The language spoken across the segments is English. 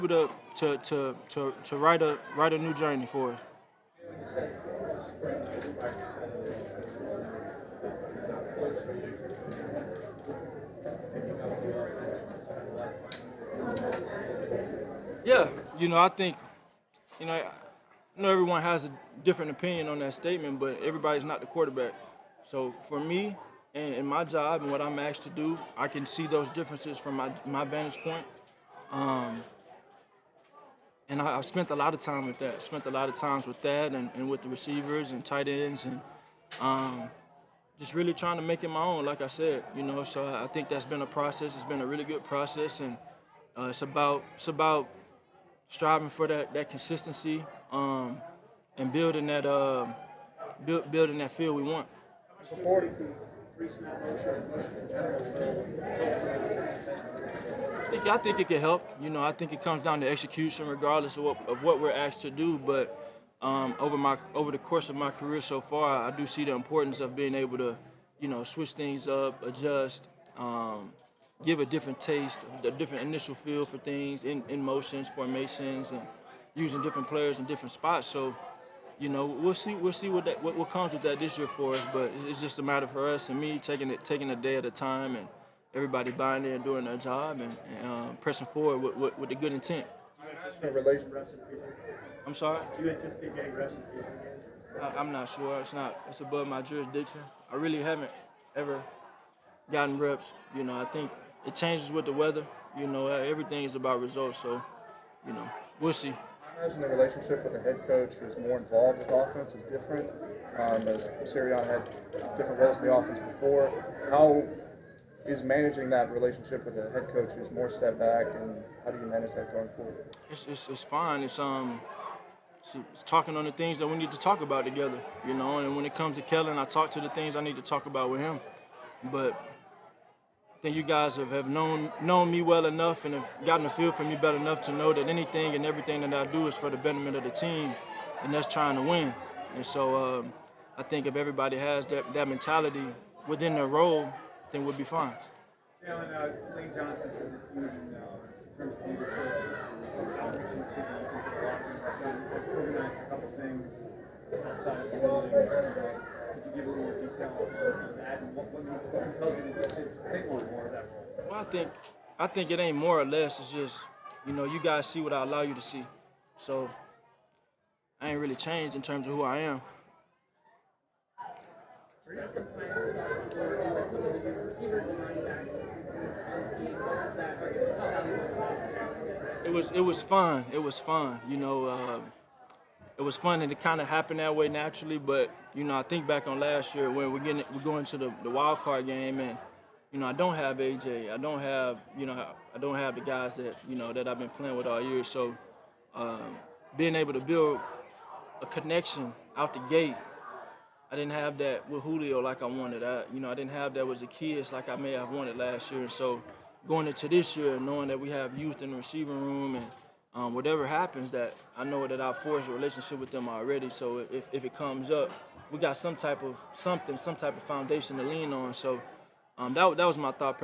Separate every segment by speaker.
Speaker 1: To write a new journey for us. Yeah, I think I know everyone has a different opinion on that statement, but everybody's not the quarterback. So for me and my job and what I'm asked to do, I can see those differences from my vantage point. Um, and I've spent a lot of time with that. Spent a lot of times with that and with the receivers and tight ends and um, just really trying to make it my own. Like I said, So I think that's been a process. It's been a really good process, and it's about striving for that consistency and building that field we want.
Speaker 2: Supporting the three-snap motion in general
Speaker 1: I think it can help. I think it comes down to execution, regardless of what we're asked to do. But over the course of my career so far, I do see the importance of being able to, switch things up, adjust, give a different taste, a different initial feel for things in motions, formations, and using different players in different spots. So, we'll see what comes with that this year for us. But it's just a matter for us and me taking a day at a time and everybody buying in and doing their job and pressing forward with a good intent.
Speaker 2: Do you anticipate relation reps in preseason?
Speaker 1: I'm sorry?
Speaker 2: Do you anticipate getting reps in preseason again?
Speaker 1: I'm not sure. It's above my jurisdiction. I really haven't ever gotten reps. I think it changes with the weather. Everything is about results. So, we'll see.
Speaker 2: I imagine the relationship with the head coach who's more involved with offense is different. As Sirianni had different roles in the offense before, how is managing that relationship with a head coach who's more step back, and how do you manage that going forward?
Speaker 1: It's fine. It's talking on the things that we need to talk about together, And when it comes to Kellen, I talk to the things I need to talk about with him. But I think you guys have known me well enough and have gotten a feel for me better enough to know that anything and everything that I do is for the betterment of the team, and that's trying to win. And so I think if everybody has that mentality within their role, then we'll be fine.
Speaker 2: Jalen, Lane Johnson said that you, in terms of leadership, outreach to the defensive blockers, have organized a couple things outside of the building. Could you give a little more detail on that and what compelled you to take on more of that role?
Speaker 1: Well, I think it ain't more or less. It's just, you guys see what I allow you to see. So I ain't really changed in terms of who I am.
Speaker 3: Spent some time this offseason working with some of the new receivers and running backs on the team. What was that? Or how valuable was that experience?
Speaker 1: It was fun. It was fun. It was fun, and it kind of happened that way naturally. But I think back on last year when we're going to the wild card game, and I don't have AJ. I don't have the guys that I've been playing with all year. So being able to build a connection out the gate. I didn't have that with Julio like I wanted. I didn't have that with Zacchaeus like I may have wanted last year. And so going into this year, knowing that we have youth in the receiving room and whatever happens, that I know that I've forged a relationship with them already. So if it comes up, we got some type of foundation to lean on. So that was my thought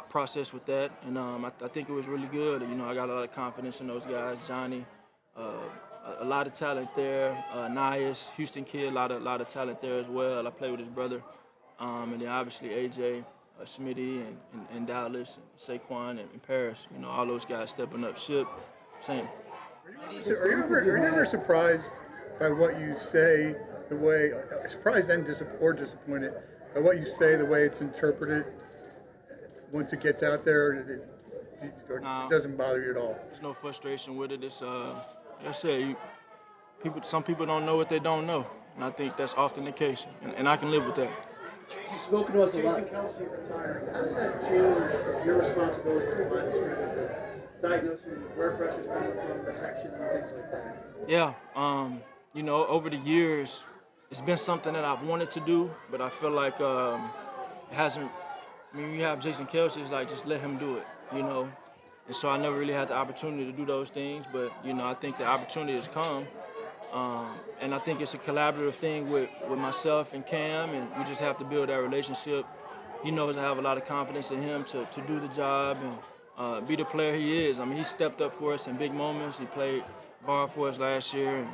Speaker 1: process with that. And I think it was really good. I got a lot of confidence in those guys, Johnny. A lot of talent there. Nias, Houston kid, a lot of talent there as well. I play with his brother. And then obviously AJ, Smitty, and Dallas, and Saquon, and Paris. All those guys stepping up. Ship, same.
Speaker 4: Are you ever surprised by what you say, the way, surprised and disappointed by what you say, the way it's interpreted once it gets out there? It doesn't bother you at all?
Speaker 1: There's no frustration with it. It's like I said, some people don't know what they don't know, and I think that's often the case, and I can live with that.
Speaker 3: You've spoken to us a lot.
Speaker 2: Jason Kelce retiring. How does that change your responsibilities at the line of scrimmage, diagnosing where pressure's coming from, protection, and things like that?
Speaker 1: Yeah, over the years, it's been something that I've wanted to do, but I feel like it hasn't. You have Jason Kelce, it's like just let him do it, And so I never really had the opportunity to do those things, but I think the opportunity has come, and I think it's a collaborative thing with myself and Cam, and we just have to build that relationship. He knows I have a lot of confidence in him to do the job, be the player he is. I mean, he stepped up for us in big moments. He played guard for us last year, and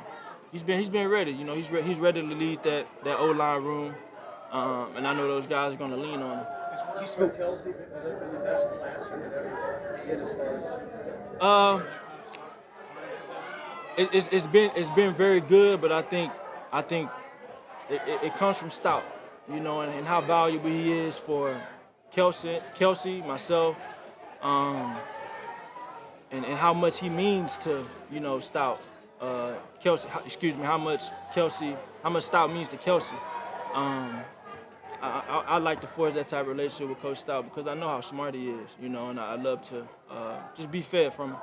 Speaker 1: he's been ready. You know, he's ready to lead that O-line room, and I know those guys are going to lean on him.
Speaker 2: Jason Kelce, was that the best class you ever did as far as?
Speaker 1: It's been very good, but I think it comes from Stout, you know, and how valuable he is for Kelce, myself, and how much he means to, you know, Stout. How much Stout means to Kelce. I like to forge that type of relationship with Coach Stout because I know how smart he is, you know, and I love to just be fed from him.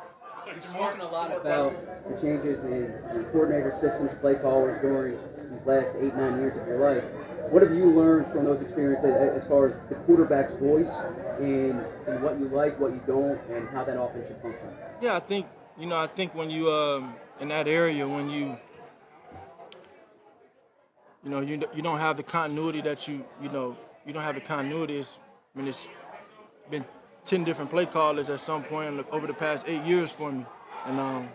Speaker 5: You've spoken a lot about the changes in the coordinator systems, play callers during these last 8-9 years of your life. What have you learned from those experiences as far as the quarterback's voice and what you like, what you don't, and how that offense should function?
Speaker 1: Yeah, I think when you in that area, when you don't have the continuity that you don't have the continuity. It's been 10 different play callers at some point over the past 8 years for me. And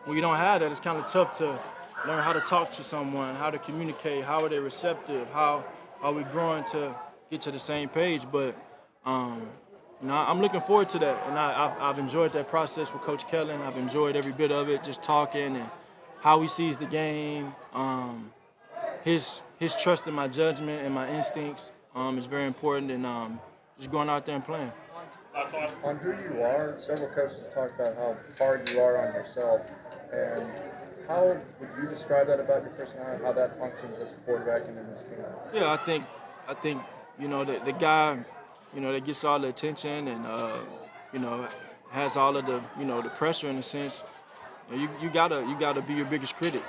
Speaker 1: when you don't have that, it's kind of tough to learn how to talk to someone, how to communicate, how are they receptive, how are we growing to get to the same page. But I'm looking forward to that, and I've enjoyed that process with Coach Kellen. I've enjoyed every bit of it, just talking and how he sees the game. His trust in my judgment and my instincts is very important, and just going out there and playing.
Speaker 6: On who you are, several coaches have talked about how hard you are on yourself, and how would you describe that about your personality, how that functions as a quarterback and in this team?
Speaker 1: Yeah, I think the guy, that gets all the attention and has all of the the pressure in a sense. You gotta be your biggest critic.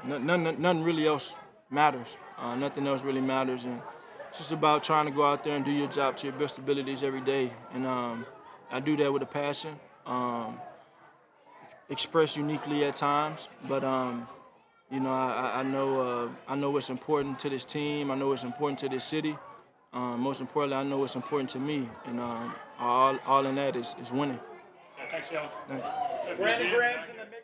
Speaker 1: Nothing really else matters. Nothing else really matters, and it's just about trying to go out there and do your job to your best abilities every day. And I do that with a passion, express uniquely at times. But I know what's important to this team. I know what's important to this city. Most importantly, I know what's important to me, and all in that is winning.
Speaker 2: Thanks, Jalen.
Speaker 1: Thanks.
Speaker 2: Brandon Graham's in the mix.